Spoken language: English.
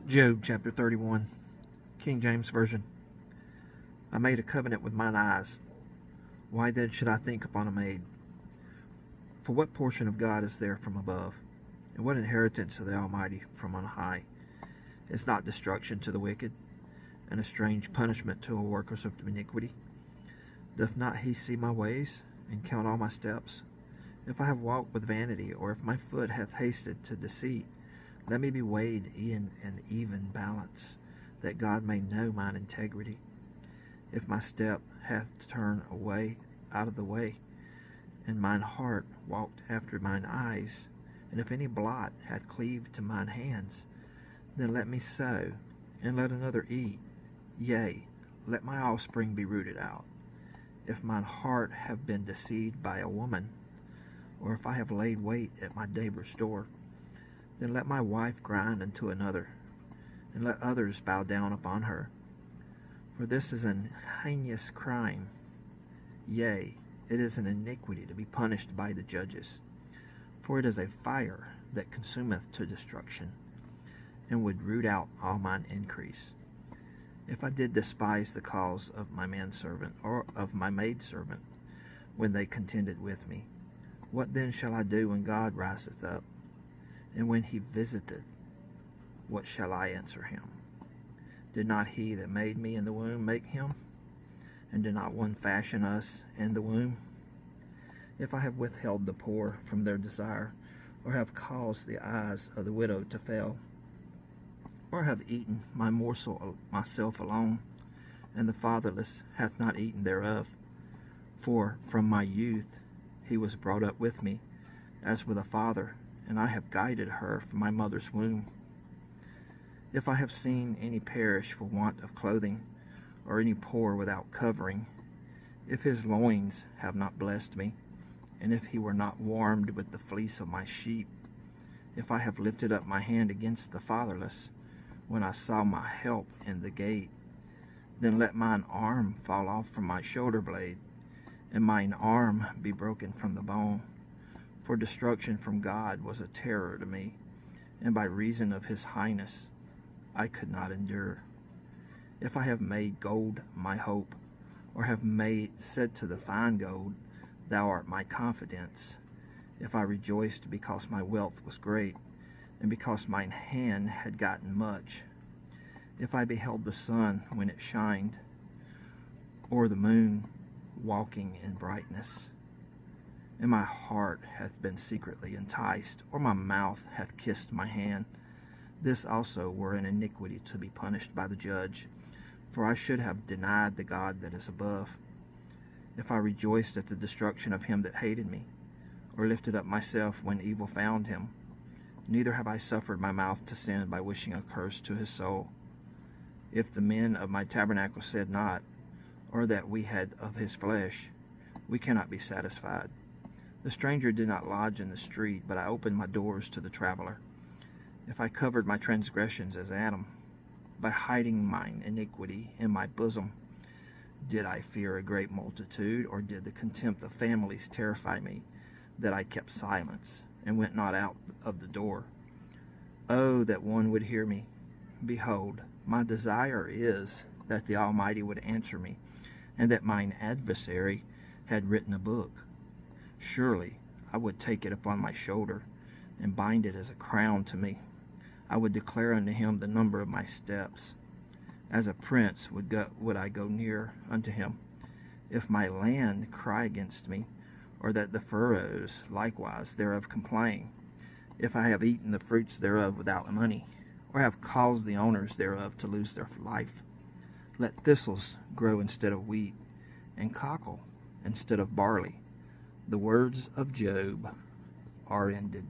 Job chapter 31, King James Version. I made a covenant with mine eyes. Why then should I think upon a maid? For what portion of God is there from above? And what inheritance of the Almighty from on high? Is not destruction to the wicked, and a strange punishment to all workers of iniquity? Doth not he see my ways, and count all my steps? If I have walked with vanity, or if my foot hath hasted to deceit, let me be weighed in an even balance, that God may know mine integrity. If my step hath turned away out of the way, and mine heart walked after mine eyes, and if any blot hath cleaved to mine hands, then let me sow, and let another eat. Yea, let my offspring be rooted out. If mine heart have been deceived by a woman, or if I have laid wait at my neighbor's door, then let my wife grind unto another, and let others bow down upon her. For this is an heinous crime. Yea, it is an iniquity to be punished by the judges. For it is a fire that consumeth to destruction, and would root out all mine increase. If I did despise the cause of my manservant, or of my maidservant, when they contended with me, what then shall I do when God riseth up? And when he visiteth, what shall I answer him? Did not he that made me in the womb make him? And did not one fashion us in the womb? If I have withheld the poor from their desire, or have caused the eyes of the widow to fail, or have eaten my morsel myself alone, and the fatherless hath not eaten thereof, for from my youth he was brought up with me, as with a father, and I have guided her from my mother's womb. If I have seen any perish for want of clothing, or any poor without covering, if his loins have not blessed me, and if he were not warmed with the fleece of my sheep, if I have lifted up my hand against the fatherless, when I saw my help in the gate, then let mine arm fall off from my shoulder blade, and mine arm be broken from the bone. For destruction from God was a terror to me, and by reason of his highness I could not endure. If I have made gold my hope, or have said to the fine gold, Thou art my confidence, if I rejoiced because my wealth was great, and because mine hand had gotten much, if I beheld the sun when it shined, or the moon walking in brightness, and my heart hath been secretly enticed, or my mouth hath kissed my hand, this also were an iniquity to be punished by the judge, for I should have denied the God that is above. If I rejoiced at the destruction of him that hated me, or lifted up myself when evil found him, neither have I suffered my mouth to sin by wishing a curse to his soul. If the men of my tabernacle said not, or that we had of his flesh, we cannot be satisfied. The stranger did not lodge in the street, but I opened my doors to the traveler. If I covered my transgressions as Adam, by hiding mine iniquity in my bosom, did I fear a great multitude, or did the contempt of families terrify me, that I kept silence, and went not out of the door? Oh, that one would hear me! Behold, my desire is that the Almighty would answer me, and that mine adversary had written a book. Surely I would take it upon my shoulder, and bind it as a crown to me. I would declare unto him the number of my steps. As a prince would I go near unto him. If my land cry against me, or that the furrows likewise thereof complain, if I have eaten the fruits thereof without money, or have caused the owners thereof to lose their life, let thistles grow instead of wheat, and cockle instead of barley. The words of Job are ended.